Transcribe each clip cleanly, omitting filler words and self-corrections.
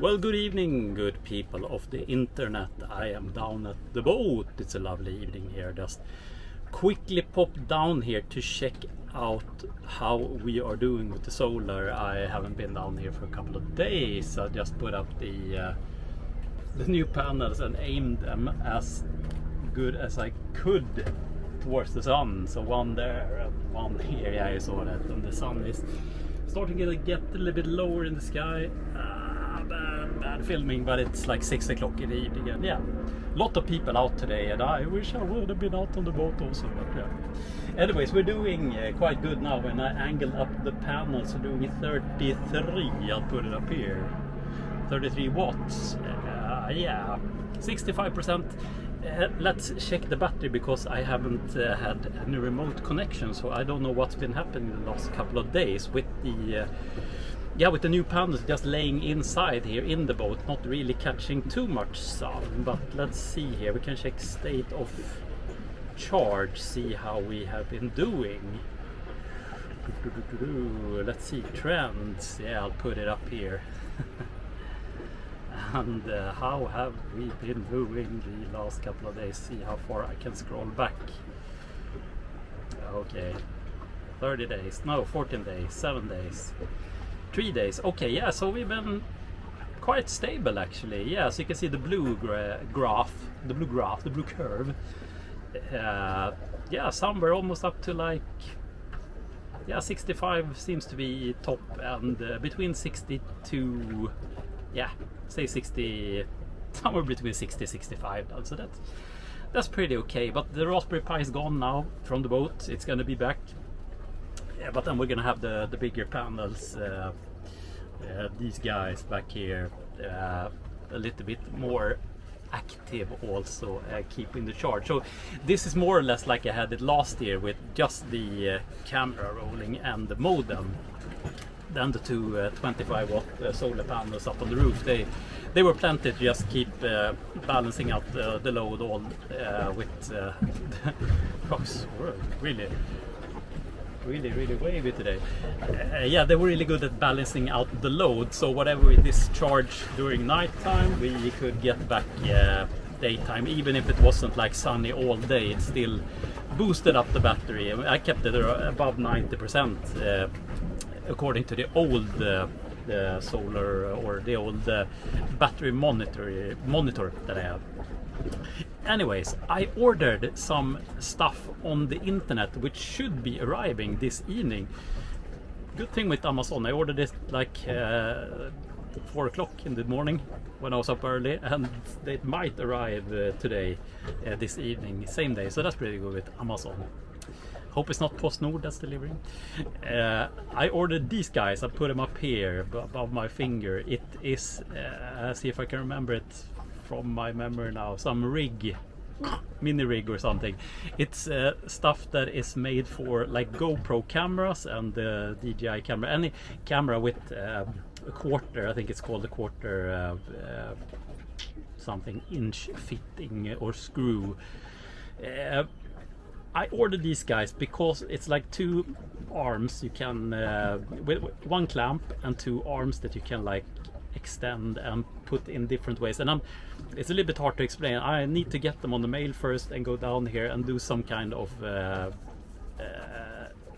Well, good evening, good people of the internet. I am down at the boat. It's a lovely evening here. Just quickly pop down here to check out how we are doing with the solar. I haven't been down here for a couple of days. I just put up the new panels and aimed them as good as I could towards the sun. So one there and one here. Yeah, I saw that. And the sun is starting to get a little bit lower in the sky. Bad filming, but it's like 6 o'clock in the evening, and yeah, a lot of people out today, and I wish I would have been out on the boat also, but yeah. Anyways, we're doing quite good now. When I angle up the panels, we're doing 33. I'll put it up here, 33 watts. Yeah, 65%. Let's check the battery, because I haven't had any remote connection, so I don't know what's been happening the last couple of days with the with the new panels just laying inside here in the boat, not really catching too much sun. But let's see here, we can check state of charge, see how we have been doing. Let's see trends. Yeah, I'll put it up here. And how have we been doing the last couple of days? See how far I can scroll back. Okay, 30 days, no, 14 days, 7 days, 3 days. Okay, yeah, so we've been quite stable actually. Yeah, so you can see the blue graph, the blue curve. Yeah, somewhere almost up to like, yeah, 65 seems to be top, and between 60 to, yeah, say 60, somewhere between 60 and 65. So that's pretty okay. But the Raspberry Pi is gone now from the boat. It's gonna be back. Yeah, but then we're gonna have the bigger panels, these guys back here, a little bit more active also, keeping the charge. So this is more or less like I had it last year, with just the camera rolling and the modem. Then the two 25 watt solar panels up on the roof, they were plenty to just keep balancing out the load all with the rocks. Really wavy today. Yeah, they were really good at balancing out the load, so whatever we discharge during nighttime, we could get back daytime. Even if it wasn't like sunny all day, it still boosted up the battery. I kept it above 90%, according to the old solar, or the old battery monitor that I have. Anyways, I ordered some stuff on the internet which should be arriving this evening. Good thing with Amazon, I ordered it like 4 o'clock in the morning when I was up early, and it might arrive today, this evening, same day. So that's pretty good with Amazon. Hope it's not PostNord that's delivering. I ordered these guys. I put them up here above my finger. It is, see if I can remember it from my memory now, some rig, mini rig or something. It's stuff that is made for like GoPro cameras and DJI camera, any camera with a quarter, I think it's called a quarter something inch fitting or screw. I ordered these guys because it's like two arms you can, with one clamp and two arms that you can like extend and put in different ways. And it's a little bit hard to explain. I need to get them on the mail first and go down here and do some kind of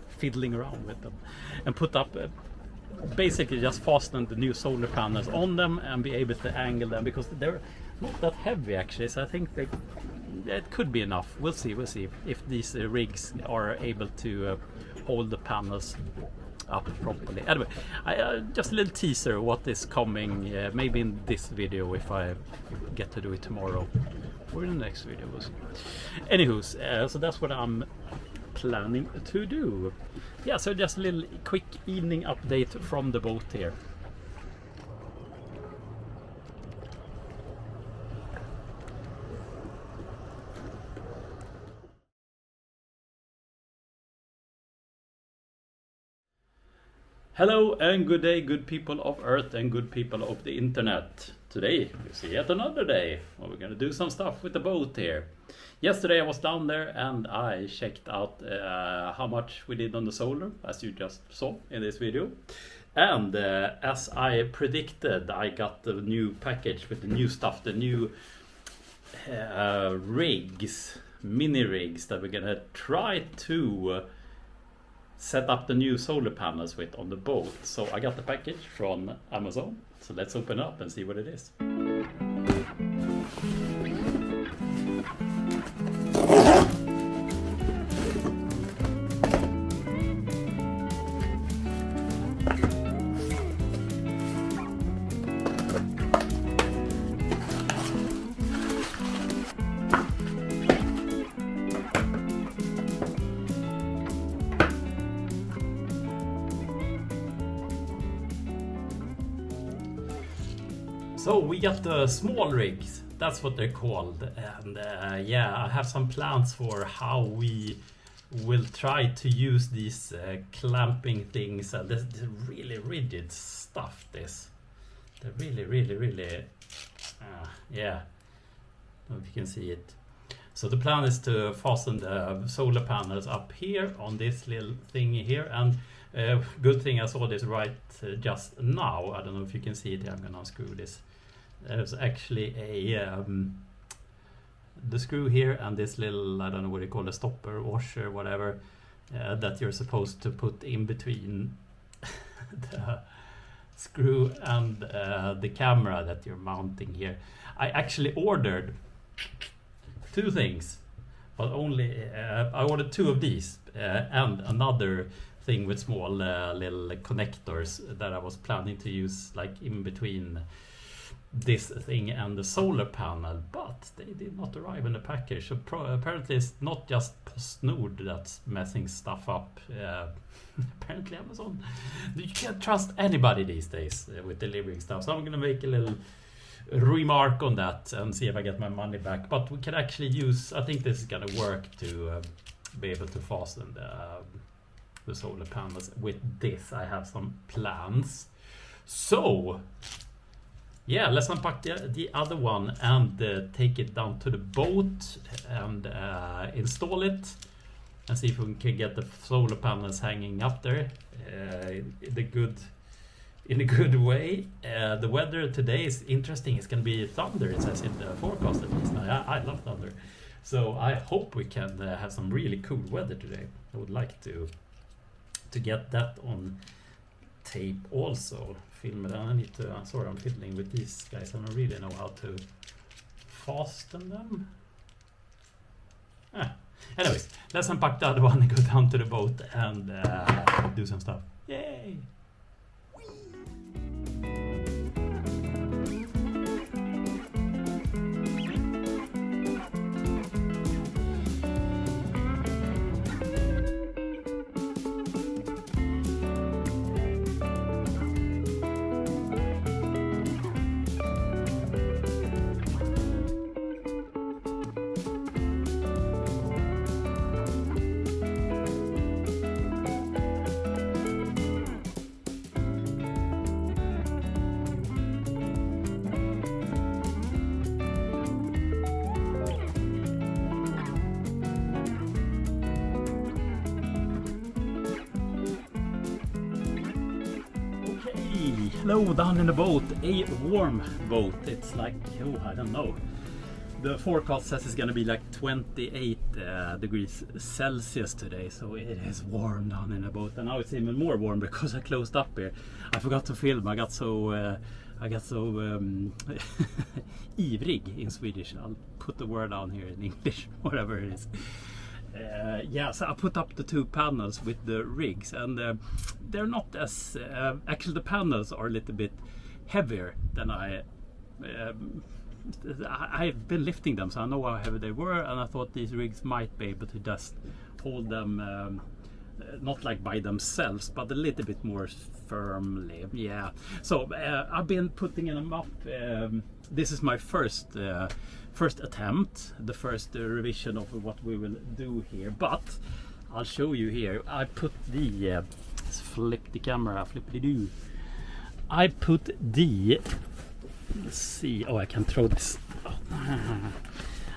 fiddling around with them and put up, basically just fasten the new solar panels on them and be able to angle them, because they're not that heavy actually. So I think it could be enough. We'll see if these rigs are able to hold the panels up properly. Anyway, just a little teaser what is coming, maybe in this video if I get to do it tomorrow, or in the next video. We'll see. Anywho, so that's what I'm planning to do. Yeah, so just a little quick evening update from the boat here. Hello and good day, good people of Earth and good people of the internet. Today we see yet another day where we're gonna do some stuff with the boat here. Yesterday I was down there and I checked out how much we did on the solar, as you just saw in this video. And as I predicted, I got the new package with the new stuff, the new rigs, mini rigs that we're gonna try to set up the new solar panels with on the boat. So I got the package from Amazon. So let's open up and see what it is. So we got the small rigs, that's what they're called, and yeah, I have some plans for how we will try to use these clamping things, and this really rigid stuff. They're really yeah, I don't know if you can see it. So the plan is to fasten the solar panels up here on this little thing here, and good thing I saw this right just now. I don't know if you can see it here. I'm gonna unscrew this. There's actually a the screw here and this little, I don't know what you call a stopper, washer, whatever, that you're supposed to put in between the screw and the camera that you're mounting here. I actually ordered two things, but only I ordered two of these and another thing with small little connectors that I was planning to use like in between this thing and the solar panel, but they did not arrive in the package. So apparently it's not just PostNord that's messing stuff up. Apparently Amazon, you can't trust anybody these days with delivering stuff. So I'm gonna make a little remark on that and see if I get my money back. But we can actually use, I think this is gonna work to be able to fasten the solar panels with this. I have some plans. So yeah, let's unpack the other one and take it down to the boat and install it and see if we can get the solar panels hanging up there in a good way. The weather today is interesting. It's going to be thunder, it says in the forecast at least. I love thunder. So I hope we can have some really cool weather today. I would like to get that on tape also. Film it, and I need to, sorry, I'm fiddling with these guys. I don't really know how to fasten them. Anyways, let's unpack the other one and go down to the boat and do some stuff. Yay! Hello down in the boat, a warm boat. It's like, oh, I don't know. The forecast says it's gonna be like 28 degrees Celsius today, so it is warm down in the boat. And now it's even more warm because I closed up here. I forgot to film. I got so ivrig in Swedish. I'll put the word down here in English, whatever it is. Yeah, so I put up the two panels with the rigs, and they're not as actually the panels are a little bit heavier than I've been lifting them, so I know how heavy they were, and I thought these rigs might be able to just hold them not like by themselves, but a little bit more firmly. Yeah, so I've been putting them up. This is my first attempt, the first revision of what we will do here, but I'll show you here. I put the flip the camera, flippity-doo. I put the, let's see, oh, I can throw this.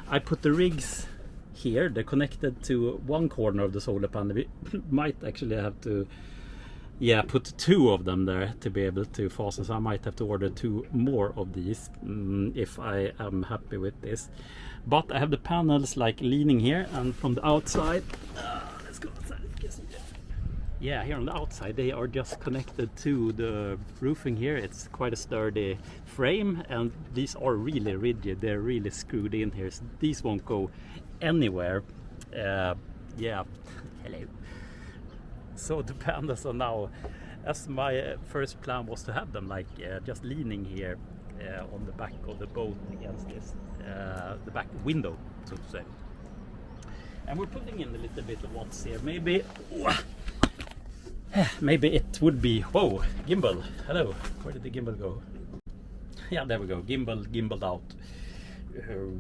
I put the rigs here. They're connected to one corner of the solar panel. We might actually have to yeah, put 2 of them there to be able to fasten, so I might have to order 2 more of these if I am happy with this. But I have the panels like leaning here, and from the outside, let's go outside. Yeah, here on the outside they are just connected to the roofing here. It's quite a sturdy frame, and these are really rigid. They're really screwed in here, so these won't go anywhere. Yeah, hello. So the panels are now, as my first plan was to have them like just leaning here on the back of the boat against this, the back window, so to say. And we're putting in a little bit of watts here. Maybe it would be, whoa, gimbal, hello, where did the gimbal go? Yeah, there we go, gimbaled out.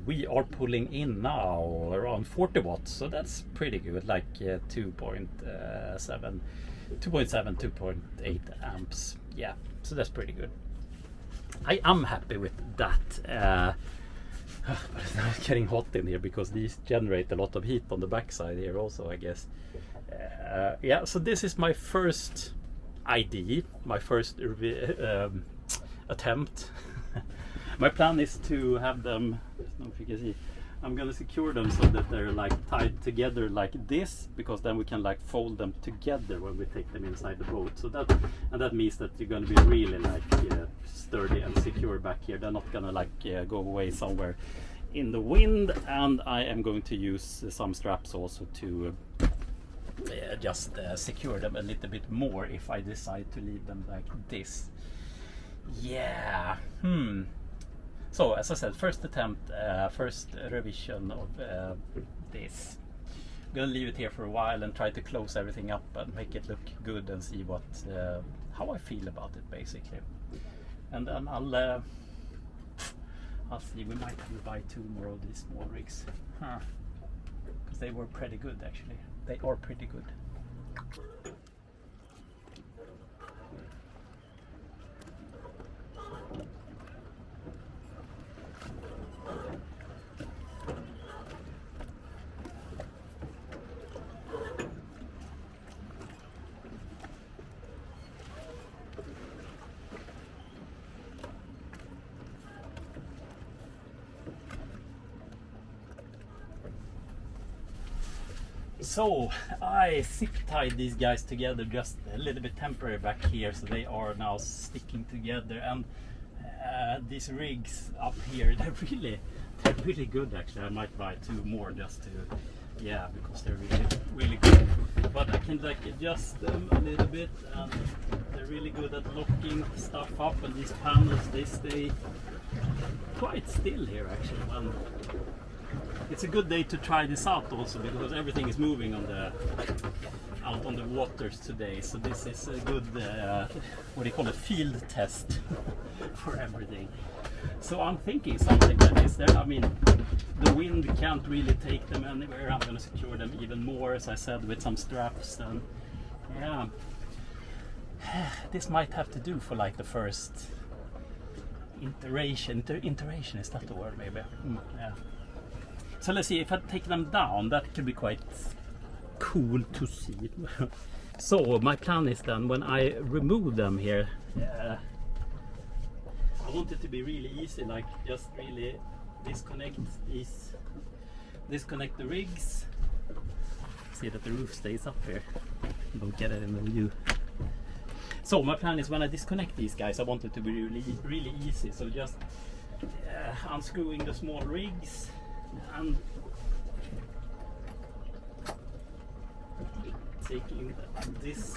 We are pulling in now around 40 watts, so that's pretty good, like 2.7, 2.8 amps. Yeah, so that's pretty good. I am happy with that. But it's now getting hot in here because these generate a lot of heat on the backside here also, I guess. Yeah, so this is my first idea, my first attempt. My plan is to have them, I don't know if you can see, I'm gonna secure them so that they're like tied together like this, because then we can like fold them together when we take them inside the boat. So that means that you're gonna be really like sturdy and secure back here. They're not gonna like go away somewhere in the wind. And I am going to use some straps also to just secure them a little bit more if I decide to leave them like this. Yeah. So as I said, first attempt, first revision of this. I'm gonna leave it here for a while and try to close everything up and make it look good and see what how I feel about it basically. And then I'll see. We might have to buy 2 more of these small rigs, because they were pretty good actually. They are pretty good. So I zip tied these guys together just a little bit temporary back here, so they are now sticking together. And these rigs up here, they're really good actually. I might buy 2 more just to, yeah, because they're really good. But I can like adjust them a little bit, and they're really good at locking stuff up. And these panels, they stay quite still here actually. It's a good day to try this out also, because everything is moving on out on the waters today. So this is a good, what do you call it, field test for everything. So I'm thinking something like this. I mean, the wind can't really take them anywhere. I'm going to secure them even more, as I said, with some straps. And yeah, this might have to do for like the first iteration. Iteration, is that the word maybe? Yeah. So let's see, if I take them down, that could be quite cool to see. So my plan is then, when I remove them here, I want it to be really easy, like just really disconnect the rigs. See that the roof stays up here. Don't get it in the view. So my plan is, when I disconnect these guys, I want it to be really easy. So just unscrewing the small rigs and taking this,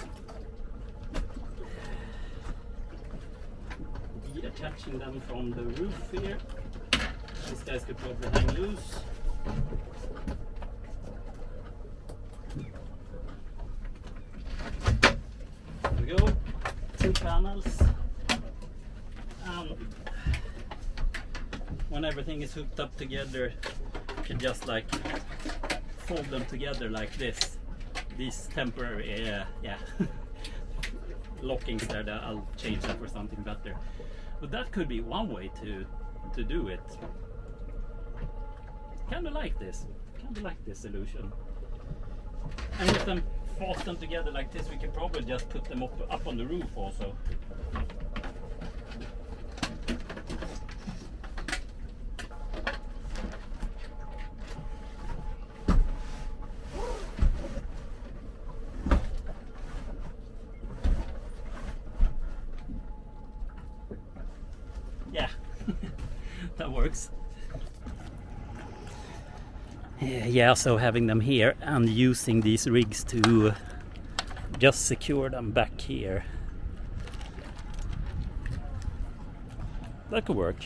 detaching them from the roof here. These guys could probably hang loose. There we go, 2 panels. And when everything is hooked up together, you can just like fold them together like this. These temporary lockings there, that I'll change that for something better. But that could be one way to do it. Kind of like this solution. And with them fasten together like this, we can probably just put them up on the roof also. Yeah, that works. Yeah, so having them here and using these rigs to just secure them back here, that could work.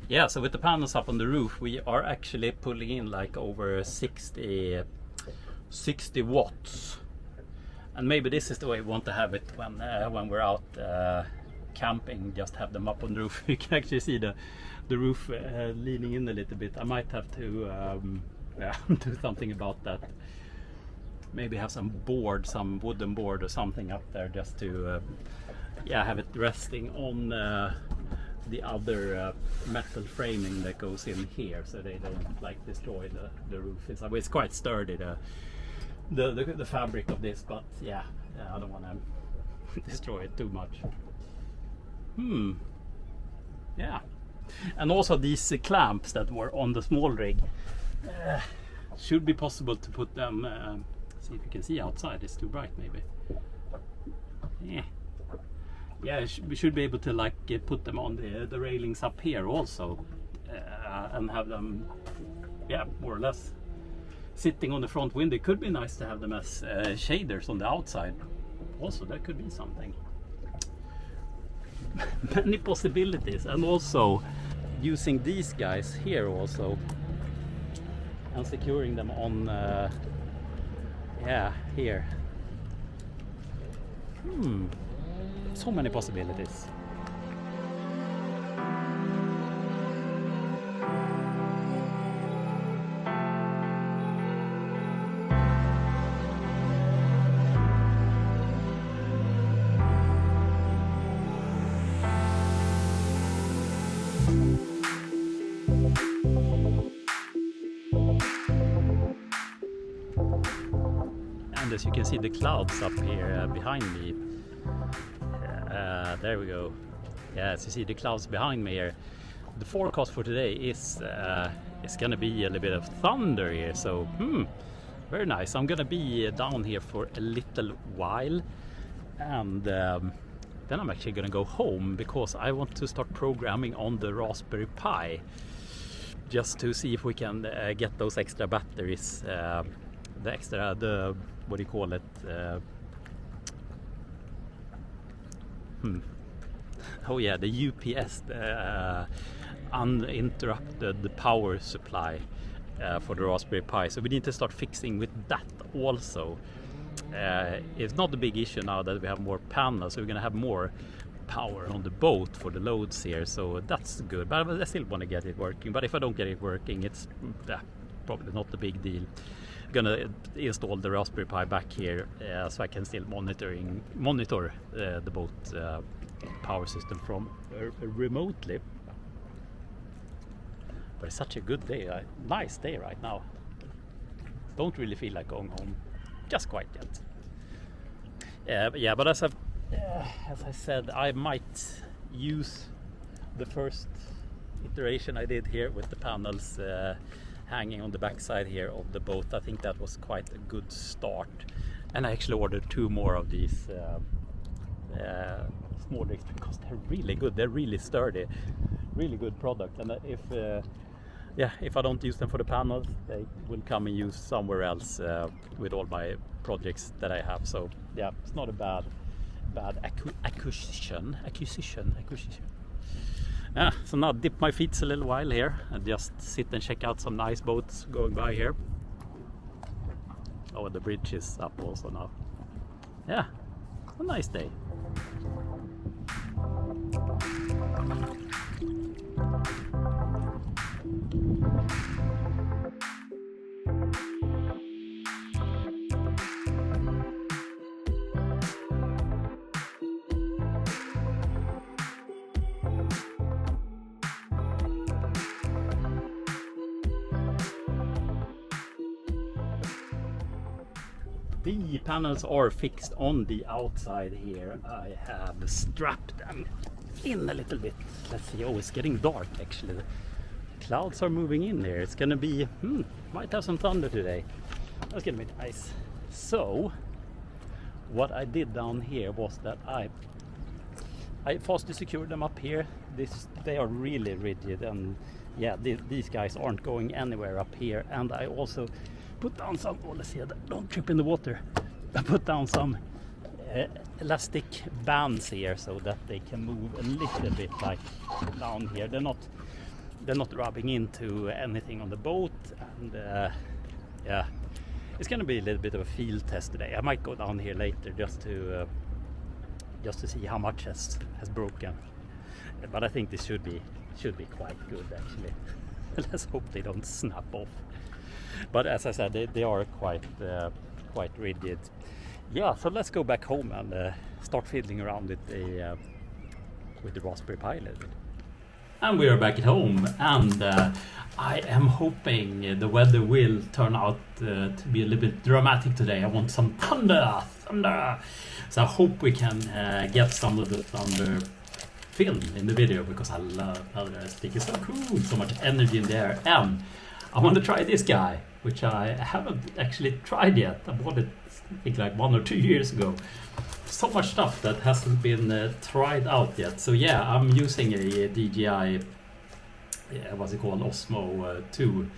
Yeah, so with the panels up on the roof, we are actually pulling in like over 60 watts. And maybe this is the way we want to have it when we're out camping, just have them up on the roof. You can actually see the roof leaning in a little bit. I might have to do something about that. Maybe have some wooden board or something up there, just to have it resting on the other metal framing that goes in here, so they don't like destroy the roof. It's quite sturdy, the fabric of this, but yeah, I don't want to destroy it too much. Yeah, and also these clamps that were on the small rig, should be possible to put them, see if you can see outside, it's too bright maybe. Yeah, we should be able to like put them on the railings up here also, and have them, more or less sitting on the front window. It could be nice to have them as shaders on the outside also. That could be something. Many possibilities. And also using these guys here also and securing them on here. So many possibilities. And as you can see the clouds up here behind me. There we go. Yeah, as you see the clouds behind me here. The forecast for today is gonna be a little bit of thunder here, so very nice. I'm gonna be down here for a little while, and then I'm actually gonna go home because I want to start programming on the Raspberry Pi, just to see if we can get those extra batteries, the what do you call it? Oh yeah, the UPS, uninterrupted power supply for the Raspberry Pi. So we need to start fixing with that also. It's not a big issue now that we have more panels, so we're going to have more power on the boat for the loads here. So that's good, but I still want to get it working. But if I don't get it working, it's probably not a big deal. Gonna install the Raspberry Pi back here so I can still monitor the boat power system from remotely. But it's such a good day, nice day right now. Don't really feel like going home just quite yet. But as I said, I might use the first iteration I did here with the panels hanging on the backside here of the boat. I think that was quite a good start, and I actually ordered 2 more of these small rigs because they're really good. They're really sturdy, really good product. And if I don't use them for the panels, they will come and use somewhere else with all my projects that I have. So yeah, it's not a bad acquisition. So now dip my feet a little while here and just sit and check out some nice boats going by here. Oh, the bridge is up also now. Yeah, a nice day. the panels are fixed on the outside here. I have strapped them in a little bit. Let's see. Oh, it's getting dark actually. The clouds are moving in there. It's gonna be might have some thunder today. That's gonna be nice. So what I did down here was that I fastly secured them up here. They are really rigid, and yeah, these guys aren't going anywhere up here. And I also put down some, oh, let's see, don't trip in the water. I put down some elastic bands here so that they can move a little bit like down here. They're not rubbing into anything on the boat, and yeah, it's gonna be a little bit of a field test today. I might go down here later just to see how much has broken, but I think this should be quite good actually. Let's hope they don't snap off. But as I said, they are quite rigid. Yeah, so let's go back home and start fiddling around with the Raspberry Pi a little bit. And we are back at home, and I am hoping the weather will turn out to be a little bit dramatic today. I want some thunder. So I hope we can get some of the thunder film in the video, because I love thunder. I think it's so cool, so much energy in there. And I want to try this guy, which I haven't actually tried yet. I bought it, I think, like 1 or 2 years ago. So much stuff that hasn't been tried out yet. So yeah, I'm using a DJI, what's it called, Osmo 2,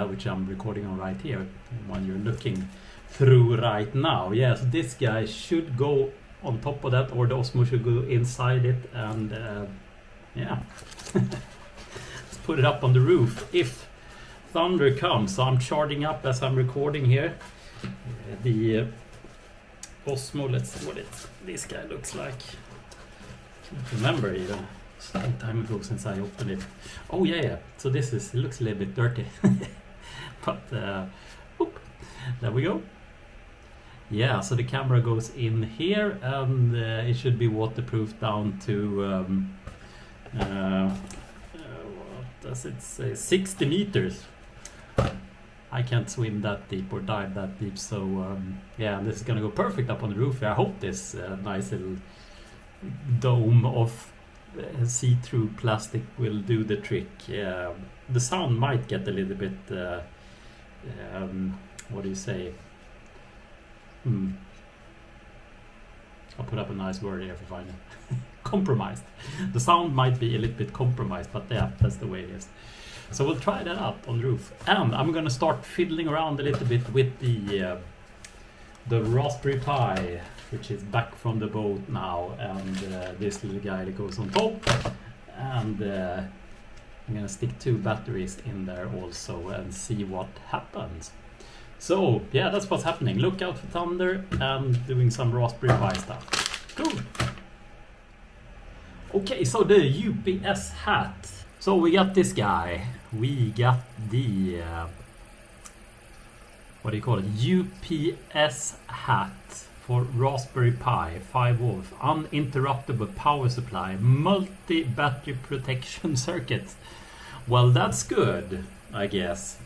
which I'm recording on right here, one you're looking through right now. Yeah, so this guy should go on top of that, or the Osmo should go inside it, and yeah, let's put it up on the roof if thunder comes. So I'm charging up as I'm recording here the Osmo. Let's see what this guy looks like. Can't remember even. It's a long time ago since I opened it. Oh yeah. So it looks a little bit dirty, but oop, there we go. Yeah, so the camera goes in here, and it should be waterproof down to what does it say, 60 meters. I can't swim that deep or dive that deep, so yeah, this is gonna go perfect up on the roof. I hope this nice little dome of see-through plastic will do the trick. The sound might get a little bit what do you say, I'll put up a nice word here if I find it. Compromised. The sound might be a little bit compromised, but yeah, that's the way it is. So we'll try that out on the roof, and I'm gonna start fiddling around a little bit with the Raspberry Pi, which is back from the boat now, and this little guy that goes on top, and I'm gonna stick 2 batteries in there also and see what happens. So yeah, that's what's happening. Look out for thunder and doing some Raspberry Pi stuff. Cool. Okay, so the UPS hat. So we got this guy. We got the what do you call it? UPS hat for Raspberry Pi 5 volt, uninterruptible power supply, multi-battery protection circuit. Well, that's good, I guess.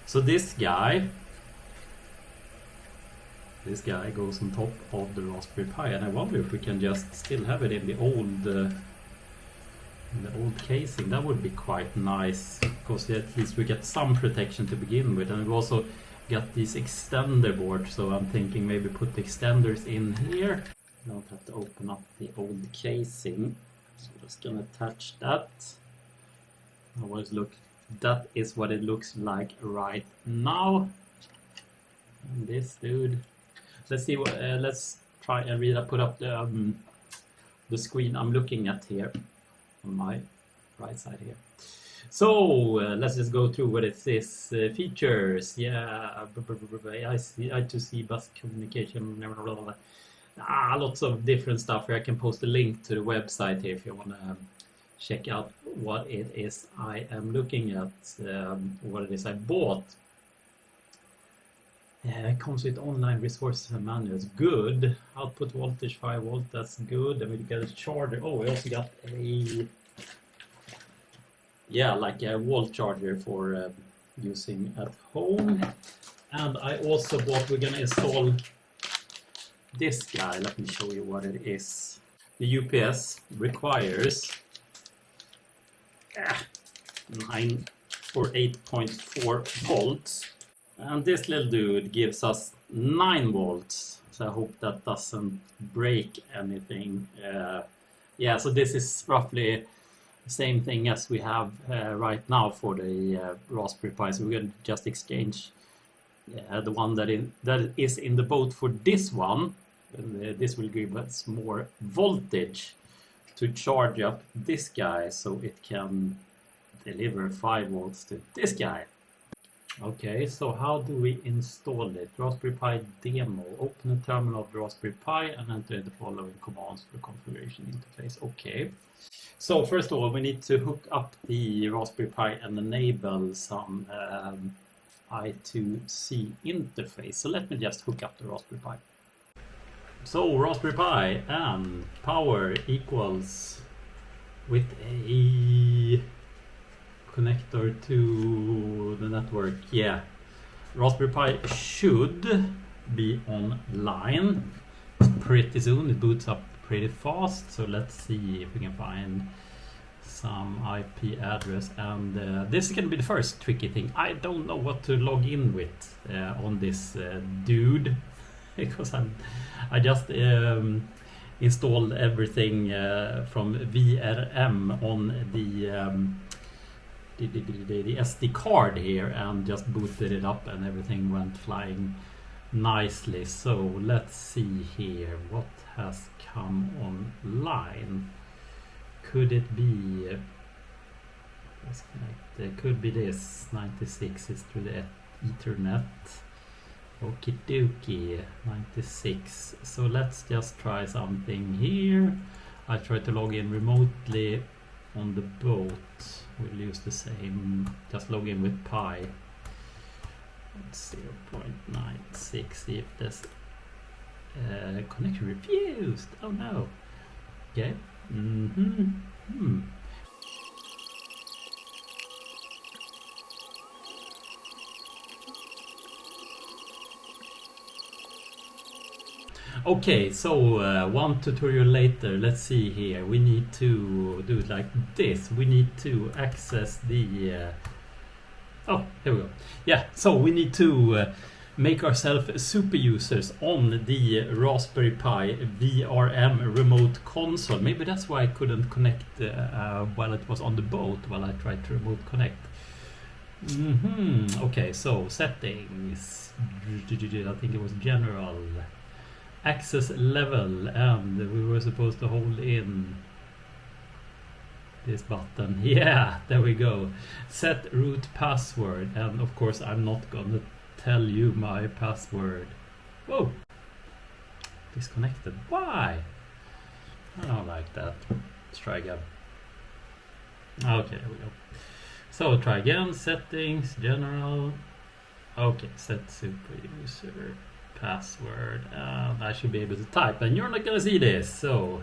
So this guy goes on top of the Raspberry Pi, and I wonder if we can just still have it in the old casing. That would be quite nice, because at least we get some protection to begin with, and we also got these extender boards, so I'm thinking maybe put the extenders in here. Don't have to open up the old casing, so I'm just gonna attach that. That is what it looks like right now. And this dude, let's see what let's try and read. I put up the screen I'm looking at here on my right side here. So let's just go through what it says. Features, yeah, I2C bus communication, lots of different stuff here. I can post a link to the website here if you want to check out what it is I am looking at, what it is I bought. It comes with online resources and manuals. Good. Output voltage 5 volt, that's good. And we got a charger. Oh, we also got like a wall charger for using at home. And I also bought, we're gonna install this guy. Let me show you what it is. The UPS requires 9 or 8.4 volts. And this little dude gives us 9 volts. So I hope that doesn't break anything. Yeah, so this is roughly the same thing as we have right now for the Raspberry Pi. So we're going to just exchange the one that is in the boat for this one. And, this will give us more voltage to charge up this guy so it can deliver 5 volts to this guy. Okay, so how do we install it? Raspberry Pi demo. Open a terminal of the Raspberry Pi and enter the following commands for configuration interface. Okay. So first of all, we need to hook up the Raspberry Pi and enable some I2C interface. So let me just hook up the Raspberry Pi. So Raspberry Pi and power equals with a connector to the network. Yeah, Raspberry Pi should be online pretty soon. It boots up pretty fast, so let's see if we can find some IP address. And this is going to be the first tricky thing. I don't know what to log in with on this dude because I just installed everything from VRM on the SD card here and just booted it up and everything went flying nicely. So let's see here what has come online. Could it be it could be this 96 is through the Ethernet. Okie dokie, 96. So let's just try something here. I try to log in remotely on the boat. We'll use the same, just log in with Pi. 0.96, see if this connection refused. Oh no. Okay. Okay, so one tutorial later, let's see here. We need to do it like this. We need to access the oh, here we go. Yeah, so we need to make ourselves super users on the Raspberry Pi VRM remote console. Maybe that's why I couldn't connect while it was on the boat while I tried to remote connect. Okay, so settings. I think it was general. Access level, and we were supposed to hold in this button. Yeah, there we go. Set root password, and of course I'm not gonna tell you my password. Whoa, disconnected. Why? I don't like that. Let's try again. Okay, there we go. So try again. Settings, general. Okay, set super user password. I should be able to type, and you're not gonna see this. So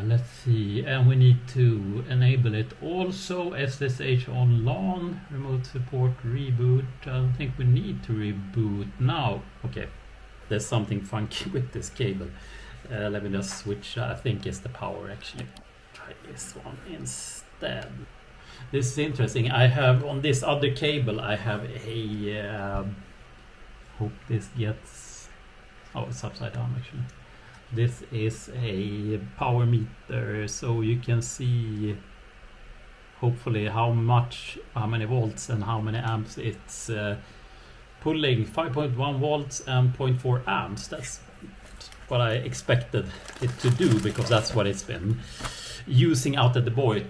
let's see, and we need to enable it also. SSH on LAN, remote support, reboot. I don't think we need to reboot now. Okay, there's something funky with this cable. Let me just switch. I think it's the power actually. Try this one instead. This is interesting. I have on this other cable I have a hope this gets, oh, it's upside down actually. This is a power meter, so you can see hopefully how many volts and how many amps it's pulling. 5.1 volts and 0.4 amps. That's what I expected it to do, because that's what it's been using out at the boat.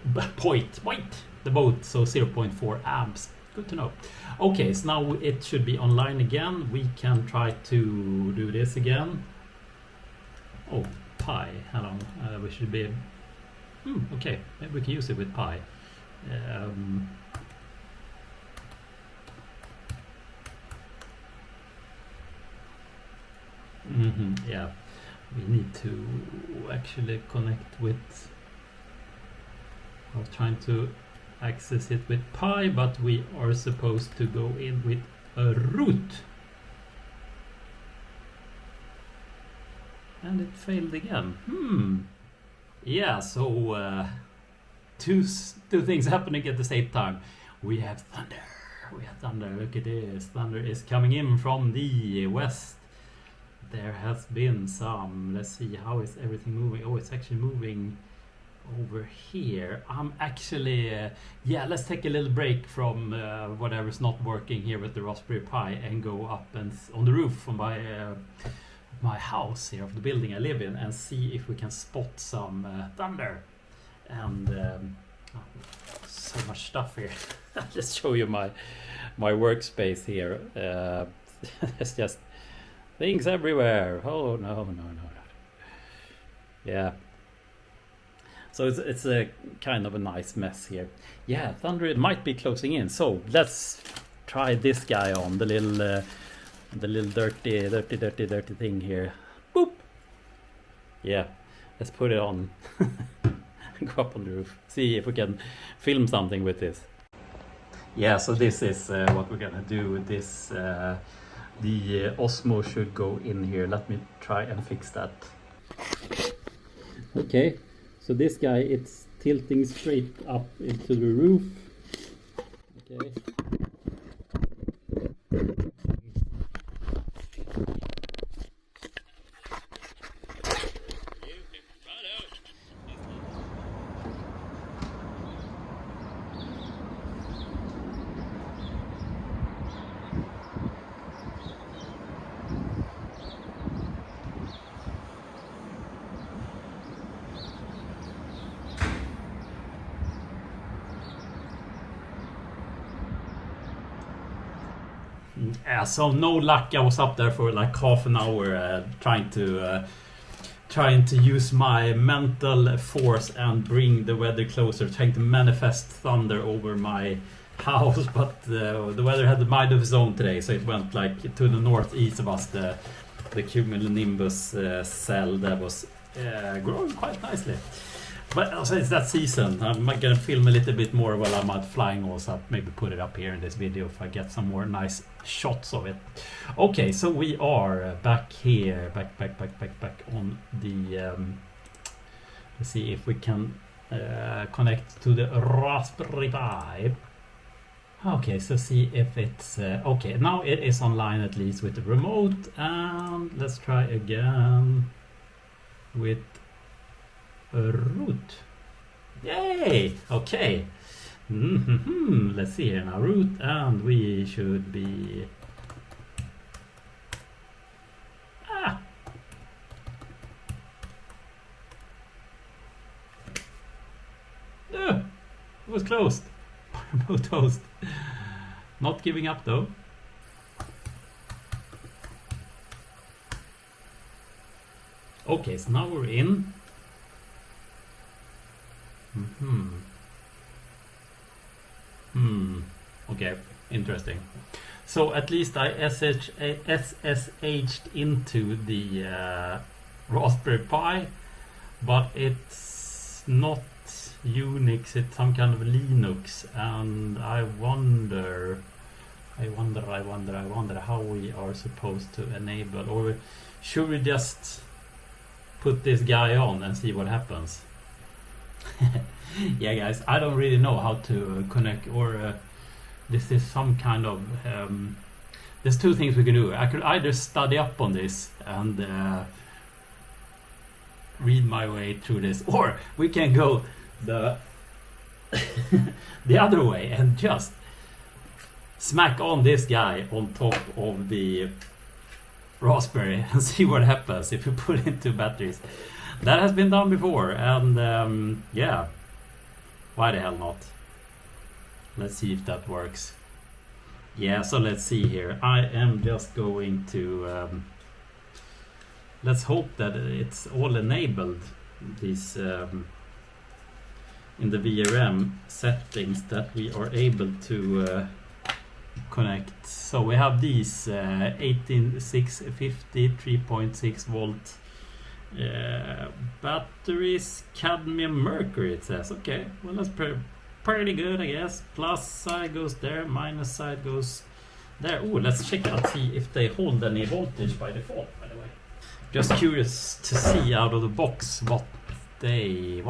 So 0.4 amps. Good to know. Okay, so now it should be online again. We can try to do this again. Oh, Pi. Hello. We should be. Okay, maybe we can use it with Pi. Yeah, we need to actually connect with. I was trying to access it with Pi, but we are supposed to go in with a root. And it failed again. Yeah, so two things happening at the same time. We have thunder. Look at this. Thunder is coming in from the west. There has been some. Let's see, how is everything moving? Oh, it's actually moving over here. I'm actually let's take a little break from whatever's not working here with the Raspberry Pi and go up and on the roof of my house here, of the building I live in, and see if we can spot some thunder. And so much stuff here. I'll just show you my workspace here. There's just things everywhere. Oh no. Yeah. So it's a kind of a nice mess here. Yeah, thunder, it might be closing in. So let's try this guy on, the little dirty thing here. Boop. Yeah, let's put it on. Go up on the roof. See if we can film something with this. Yeah, so this is what we're gonna do with this. The Osmo should go in here. Let me try and fix that. Okay. So this guy, it's tilting straight up into the roof. Okay. Yeah, so no luck. I was up there for like half an hour trying to use my mental force and bring the weather closer, trying to manifest thunder over my house, but the weather had a mind of its own today, so it went like to the northeast of us, the cumulonimbus cell that was growing quite nicely. But also it's that season. I'm gonna film a little bit more while I'm out flying also. Maybe put it up here in this video if I get some more nice shots of it. Okay, so we are back here, back on the let's see if we can connect to the Raspberry Pi. Okay, so see if it's okay. Now it is online, at least with the remote, and let's try again with a root. Yay! Okay. Let's see here now. Root, and we should be it was closed. Remote host. Not giving up though. Okay, so now we're in. Okay, interesting. So at least I SSH'd into the Raspberry Pi, but it's not Unix, it's some kind of Linux, and I wonder how we are supposed to enable, or should we just put this guy on and see what happens? Yeah, guys, I don't really know how to connect, or this is some kind of there's two things we can do. I could either study up on this and read my way through this, or we can go the the other way and just smack on this guy on top of the Raspberry and see what happens if you put in two batteries. That has been done before, and yeah, why the hell not? Let's see if that works. Yeah, so let's see here. I am just going to let's hope that it's all enabled, these in the VRM settings, that we are able to connect. So we have these 18650 3.6 volt batteries, cadmium mercury, it says. Okay, well, that's pretty good, I guess. Plus side goes there, minus side goes There. Oh, let's check out, see if they hold any voltage by default, by the way. Just curious to see out of the box what they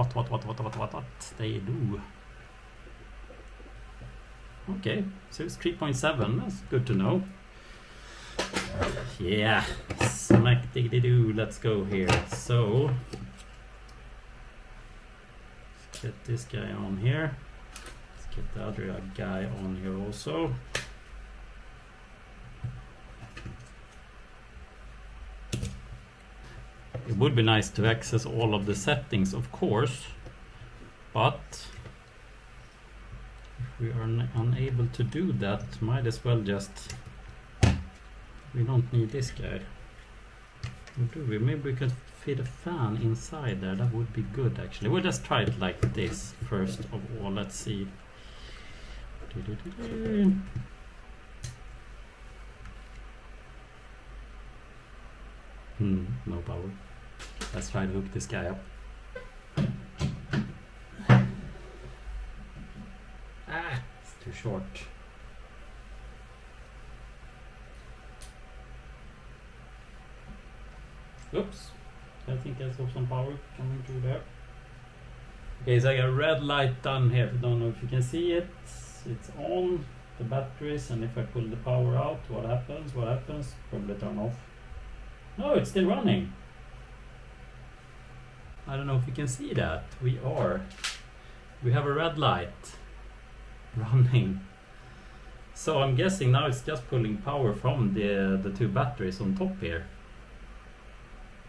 do. Okay, so it's 3.7, that's good to know. Yeah, smack diggity doo, let's go here. So let's get this guy on here. Let's get the other guy on here also. It would be nice to access all of the settings, of course, but if we are unable to do that, might as well just, we don't need this guy. Or do we? Maybe we could fit a fan inside there, that would be good actually. We'll just try it like this first of all, let's see. No power. Let's try to hook this guy up. Ah, it's too short. Oops, I think I saw some power coming through there. Okay, so I got a red light done here. I don't know if you can see it. It's on the batteries, and if I pull the power out, what happens? What happens? Probably turn off. No, it's still running. I don't know if you can see that. We have a red light running. So I'm guessing now it's just pulling power from the two batteries on top here.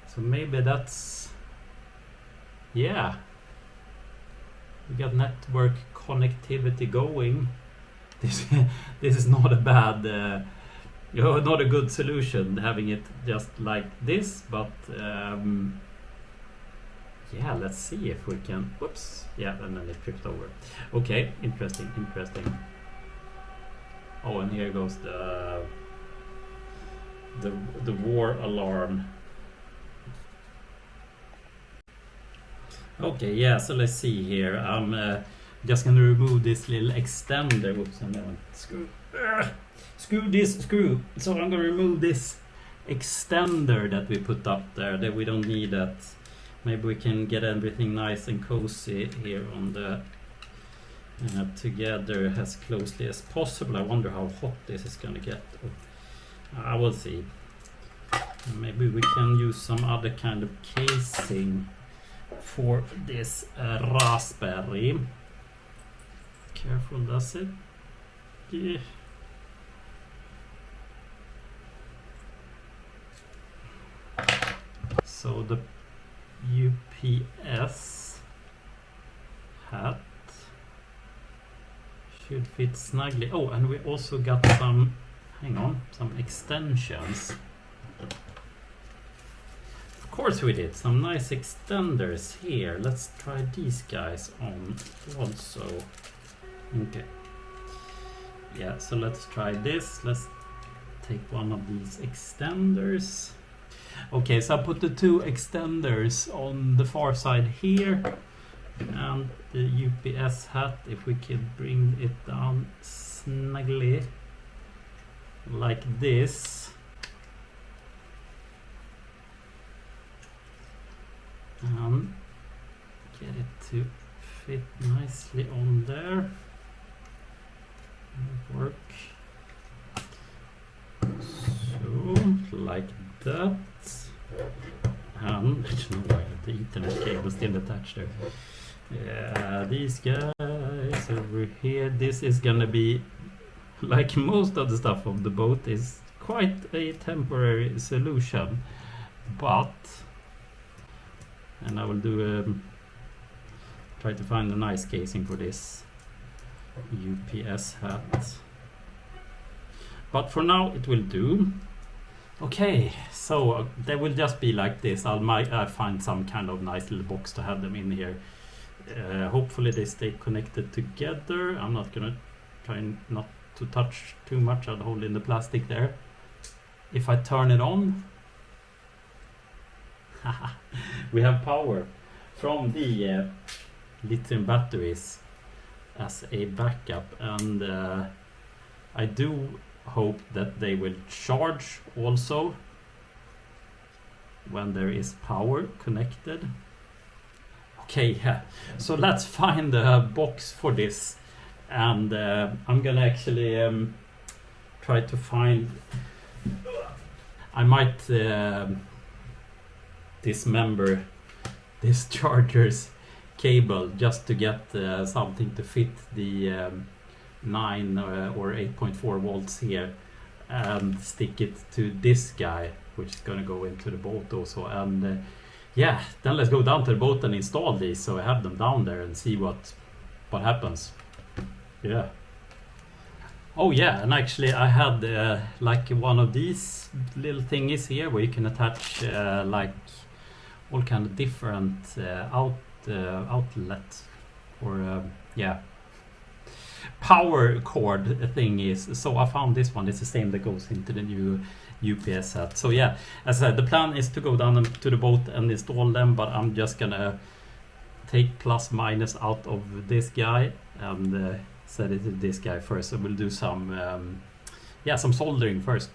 So maybe that's, yeah. We got network connectivity going. This is not a bad, not a good solution having it just like this, but yeah, let's see if we can. Whoops, yeah, and then it tripped over. Okay, interesting. Oh, and here goes the war alarm. Okay, yeah, so let's see here. I'm just gonna remove this little extender. Whoops, and then screw this screw. So I'm gonna remove this extender that we put up there, that we don't need that. Maybe we can get everything nice and cozy here on the together as closely as possible. I wonder how hot this is gonna get. I will see. Maybe we can use some other kind of casing for this raspberry. Careful, does it? Yeah. So the UPS hat should fit snugly. Oh, and we also got some, some extensions. Of course we did, some nice extenders here. Let's try these guys on also. Okay. Yeah, so let's try this. Let's take one of these extenders. Okay, so I put the two extenders on the far side here, and the UPS hat, if we could bring it down snugly like this. Get it to fit nicely on there. Work. So, like that. And the Ethernet cable still attached there. Yeah, these guys over here. This is gonna be, like most of the stuff of the boat, is quite a temporary solution, but, and I will do try to find a nice casing for this UPS hat, but for now it will do. Okay, so they will just be like this. I'll find some kind of nice little box to have them in here. Hopefully they stay connected together. I'm not gonna try not to touch too much. I'll hold in the plastic there. If I turn it on, we have power from the lithium batteries as a backup, and I do hope that they will charge also when there is power connected. Okay, yeah. So let's find a box for this, and I'm gonna actually try to find. I might dismember this charger's cable just to get something to fit the 9 or 8.4 volts here, and stick it to this guy, which is gonna go into the boat also. And yeah, then let's go down to the boat and install these, so I have them down there and see what happens. Yeah. Oh yeah, and actually I had like one of these little thingies here where you can attach like all kind of different outlets or yeah, power cord thingies. So I found this one. It's the same that goes into the new UPS set. So yeah, as I said, the plan is to go down to the boat and install them, but I'm just gonna take plus minus out of this guy and set it to this guy first. So we'll do some yeah, some soldering first.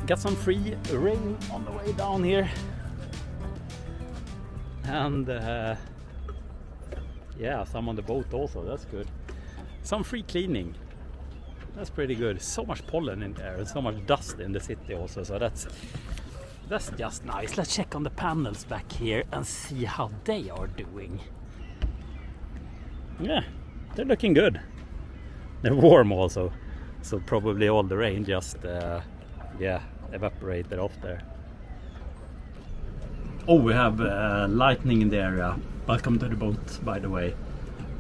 Got some free rain on the way down here, and yeah, some on the boat also. That's good. Some free cleaning. That's pretty good. So much pollen in there and so much dust in the city also. So that's just nice. Let's check on the panels back here and see how they are doing. Yeah, they're looking good. They're warm also, so probably all the rain just yeah, evaporated off there. Oh, we have lightning in the area. Welcome to the boat, by the way.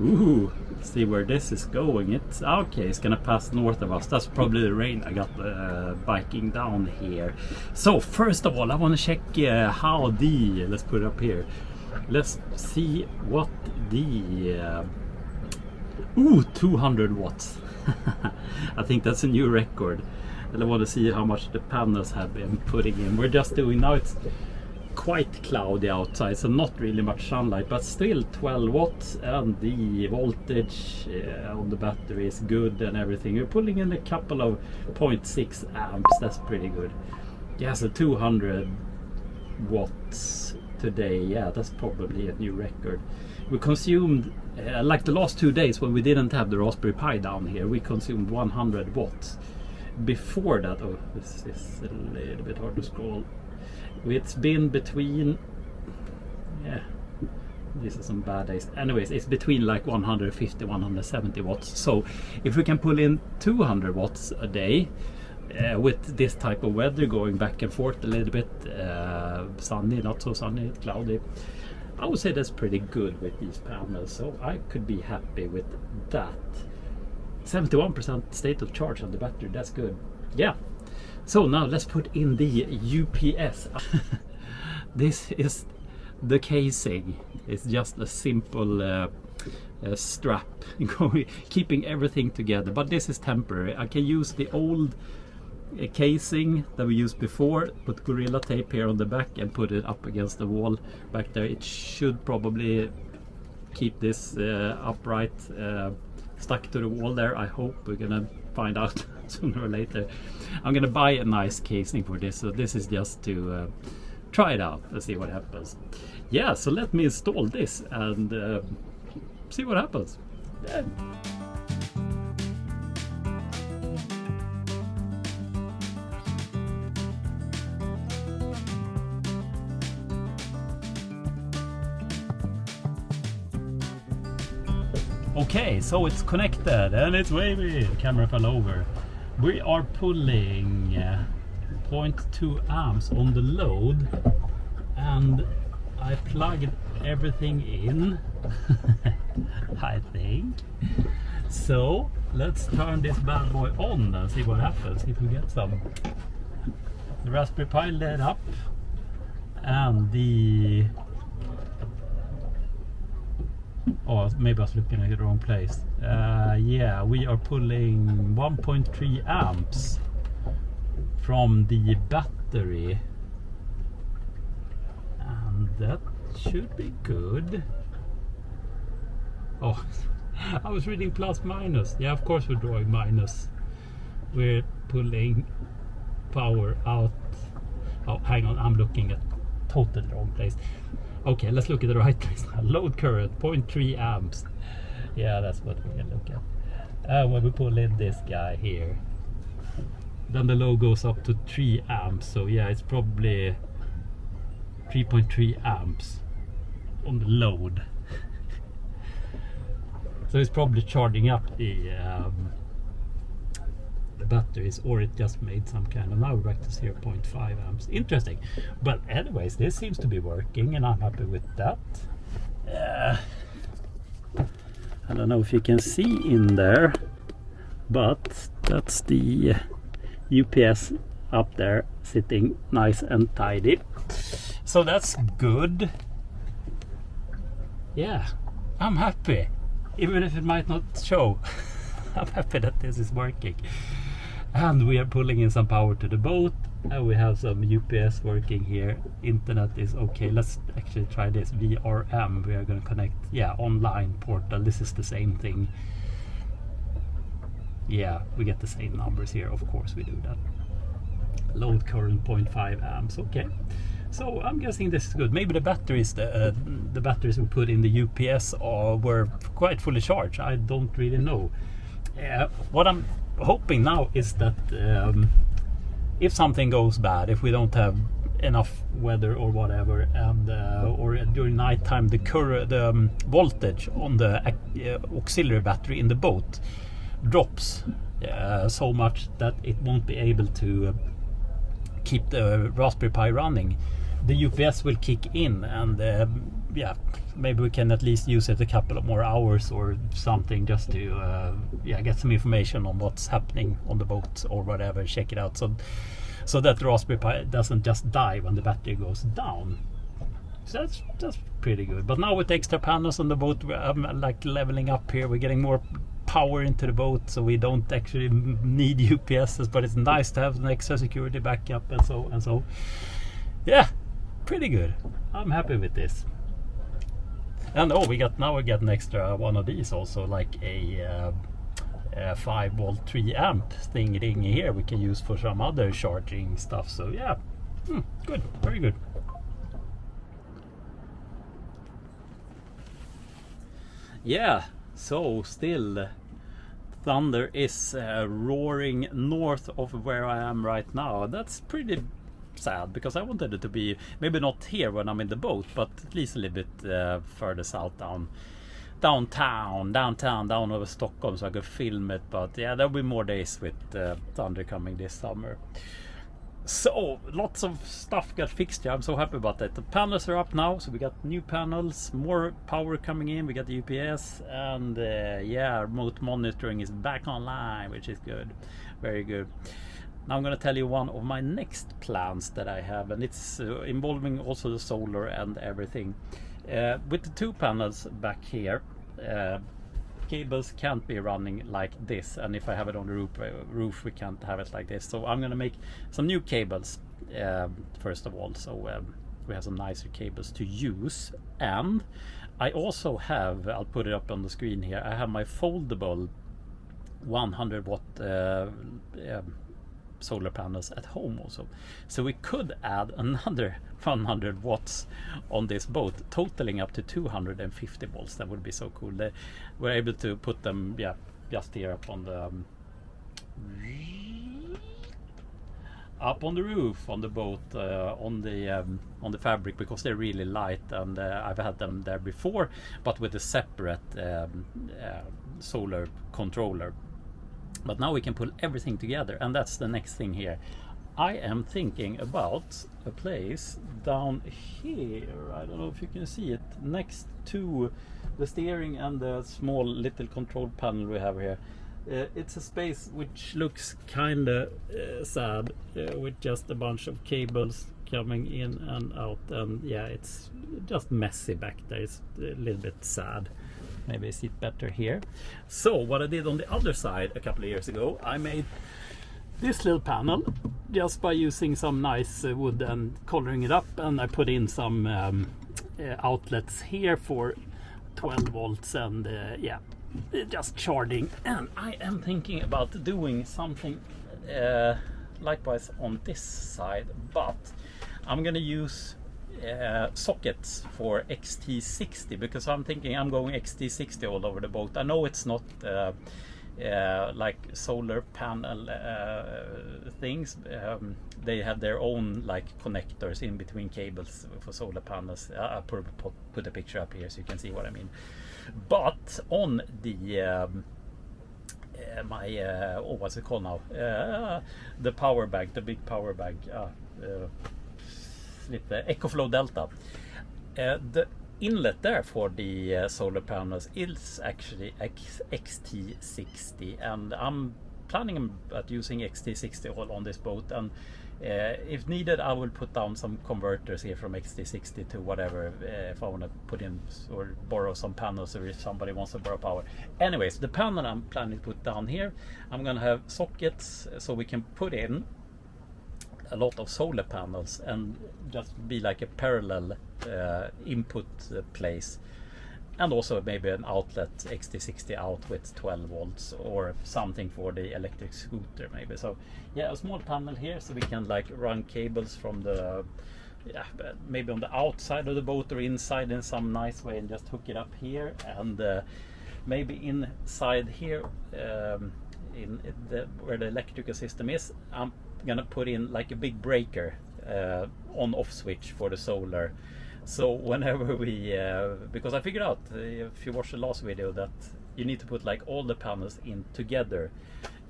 Ooh, see where this is going. It's okay, it's gonna pass north of us. That's probably the rain I got biking down here. So first of all, I want to check how the, let's put it up here, let's see what the 200 watts. I think that's a new record. And I want to see how much the panels have been putting in. We're just doing, now it's quite cloudy outside, so not really much sunlight, but still 12 watts, and the voltage on the battery is good and everything. We're pulling in a couple of 0.6 amps, that's pretty good. Yeah, so 200 watts today, yeah, that's probably a new record. We consumed, like the last 2 days when we didn't have the Raspberry Pi down here, we consumed 100 watts. Before that, oh, this is a little bit hard to scroll. It's been between, yeah, these are some bad days. Anyways, it's between like 150, 170 watts. So if we can pull in 200 watts a day with this type of weather going back and forth a little bit, sunny, not so sunny, cloudy, I would say that's pretty good with these panels. So I could be happy with that. 71% state of charge on the battery, that's good. Yeah, so now let's put in the UPS. This is the casing. It's just a simple strap keeping everything together, but this is temporary. I can use the old casing that we used before, put Gorilla Tape here on the back and put it up against the wall back there. It should probably keep this upright, stuck to the wall there. I hope. We're gonna find out sooner or later. I'm gonna buy a nice casing for this, so this is just to try it out and see what happens. Yeah, so let me install this and see what happens. Yeah. Okay, so it's connected and it's wavy. The camera fell over. We are pulling 0.2 amps on the load, and I plugged everything in. I think. So let's turn this bad boy on and see what happens if we get some. The Raspberry Pi lit up. and the oh, maybe I was looking at the wrong place. Yeah, we are pulling 1.3 amps from the battery, and that should be good. Oh, I was reading plus minus. Yeah, of course we're drawing minus. We're pulling power out. Oh, hang on, I'm looking at totally the wrong place. Okay, let's look at the right place now. Load current 0.3 amps. Yeah, that's what we can look at. When we pull in this guy here, then the load goes up to 3 amps. So yeah, it's probably 3.3 amps on the load. So it's probably charging up the batteries, or it just made some kind of, now we're back to 0.5 amps. Interesting. But anyways, this seems to be working and I'm happy with that. I don't know if you can see in there, but that's the UPS up there sitting nice and tidy. So that's good. Yeah, I'm happy. Even if it might not show. I'm happy that this is working. And we are pulling in some power to the boat, and we have some UPS working here. Internet is okay. Let's actually try this VRM. We are going to connect, yeah, online portal. This is the same thing. Yeah, we get the same numbers here. Of course we do that. Load current 0.5 amps. Okay, so I'm guessing this is good. Maybe the batteries, the batteries we put in the UPS were quite fully charged. I don't really know. What I'm hoping now is that if something goes bad, if we don't have enough weather or whatever, and or during nighttime the voltage on the auxiliary battery in the boat drops so much that it won't be able to keep the Raspberry Pi running, the UPS will kick in, and yeah, maybe we can at least use it a couple of more hours or something, just to yeah, get some information on what's happening on the boat or whatever, check it out, so that the Raspberry Pi doesn't just die when the battery goes down. So that's pretty good. But now with extra panels on the boat, we're like leveling up here. We're getting more power into the boat, so we don't actually need UPSs, but it's nice to have an extra security backup and so. Yeah, pretty good. I'm happy with this. And oh, we got an extra one of these also, like a 5 volt 3 amp thing here we can use for some other charging stuff. So yeah, good, very good. Yeah, so still thunder is roaring north of where I am right now. That's pretty sad, because I wanted it to be maybe not here when I'm in the boat, but at least a little bit further south, downtown, down over Stockholm, so I could film it. But yeah, there'll be more days with thunder coming this summer. So lots of stuff got fixed here. I'm so happy about that. The panels are up now, so we got new panels, more power coming in, we got the UPS, and yeah, remote monitoring is back online, which is good, very good. Now I'm going to tell you one of my next plans that I have, and it's involving also the solar and everything. With the 2 panels back here, cables can't be running like this, and if I have it on the roof we can't have it like this. So I'm going to make some new cables first of all, so we have some nicer cables to use. And I also have, I'll put it up on the screen here, I have my foldable 100 watt solar panels at home also, so we could add another 100 watts on this boat, totaling up to 250 volts. That would be so cool. We're able to put them, yeah, just here up on the roof on the boat, on the fabric, because they're really light, and I've had them there before, but with a separate solar controller. But now we can pull everything together, and that's the next thing here. I am thinking about a place down here, I don't know if you can see it, next to the steering and the small little control panel we have here. It's a space which looks kinda sad, with just a bunch of cables coming in and out, and yeah, it's just messy back there. It's a little bit sad. Maybe I see it better here. So what I did on the other side a couple of years ago, I made this little panel just by using some nice wood and coloring it up, and I put in some outlets here for 12 volts and yeah, just charging. And I am thinking about doing something likewise on this side, but I'm gonna use sockets for XT60, because I'm thinking I'm going XT60 all over the boat. I know it's not like solar panel things. They have their own like connectors in between cables for solar panels. I'll put a picture up here so you can see what I mean. But on the my what's it called now, the power bag, the big power bag, the EcoFlow Delta, the inlet there for the solar panels is actually XT60, and I'm planning at using XT60 all on this boat, and if needed I will put down some converters here from XT60 to whatever, if I want to put in or borrow some panels, or if somebody wants to borrow power. Anyways, the panel I'm planning to put down here, I'm gonna have sockets so we can put in a lot of solar panels and just be like a parallel input place, and also maybe an outlet XT60 out with 12 volts or something for the electric scooter maybe. So yeah, a small panel here so we can like run cables from the maybe on the outside of the boat or inside in some nice way, and just hook it up here, and maybe inside here in where the electrical system is, I'm gonna put in like a big breaker on off switch for the solar. So whenever we because I figured out if you watch the last video that you need to put like all the panels in together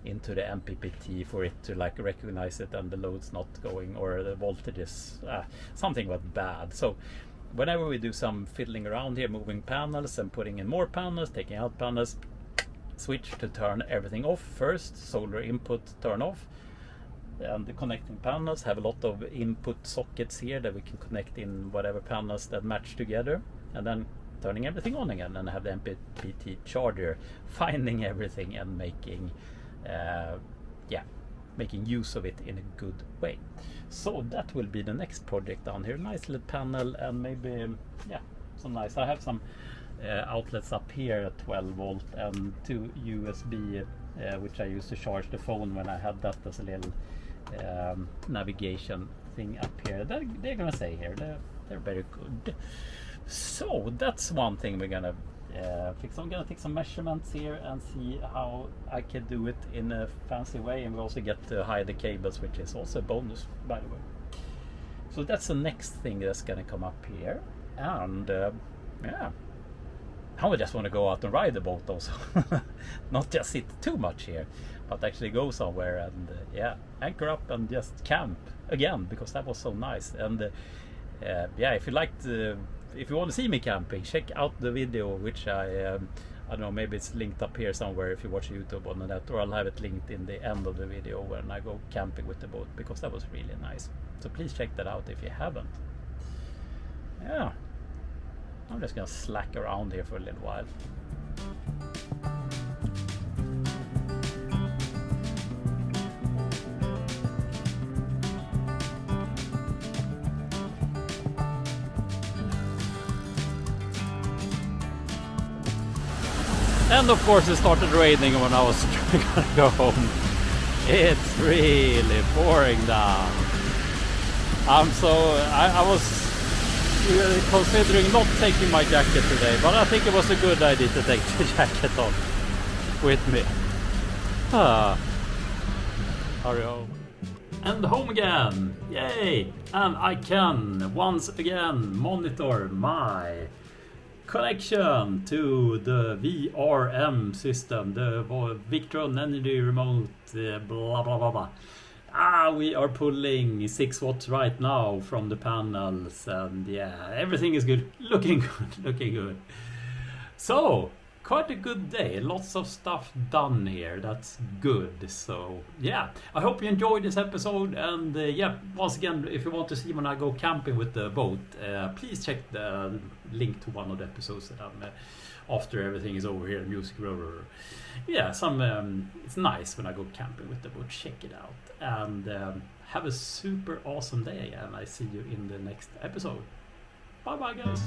into the MPPT for it to like recognize it and the load's not going, or the voltage is something went bad. So whenever we do some fiddling around here, moving panels and putting in more panels, taking out panels, switch to turn everything off first, solar input turn off, and the connecting panels have a lot of input sockets here that we can connect in whatever panels that match together, and then turning everything on again, and have the MPPT charger finding everything and making making use of it in a good way. So that will be the next project down here. Nice little panel, and maybe some nice, I have some outlets up here at 12 volt and 2 USB which I used to charge the phone when I had that as a little navigation thing up here. They're gonna stay here. They're very good. So that's one thing we're gonna fix. I'm gonna take some measurements here and see how I can do it in a fancy way, and we also get to hide the cables, which is also a bonus, by the way. So that's the next thing that's gonna come up here, and I would just want to go out and ride the boat also. Not just sit too much here, but actually go somewhere and anchor up and just camp again, because that was so nice. And if you liked, if you want to see me camping, check out the video, which I don't know, maybe it's linked up here somewhere if you watch YouTube on the net, or I'll have it linked in the end of the video when I go camping with the boat, because that was really nice. So please check that out if you haven't. Yeah, I'm just gonna slack around here for a little while. And of course it started raining when I was gonna go home. It's really pouring down. I was really considering not taking my jacket today, but I think it was a good idea to take the jacket on with me. Hurry home. And home again! Yay! And I can once again monitor my connection to the VRM system, the Victron energy remote, blah blah blah blah. We are pulling 6 watts right now from the panels, and everything is good, looking good. So quite a good day. Lots of stuff done here. That's good. So yeah, I hope you enjoyed this episode. And yeah, once again, if you want to see when I go camping with the boat, please check the link to one of the episodes that I'm after everything is over here, music rover. Yeah, it's nice when I go camping with the boat. Check it out. And have a super awesome day. And I see you in the next episode. Bye bye, guys.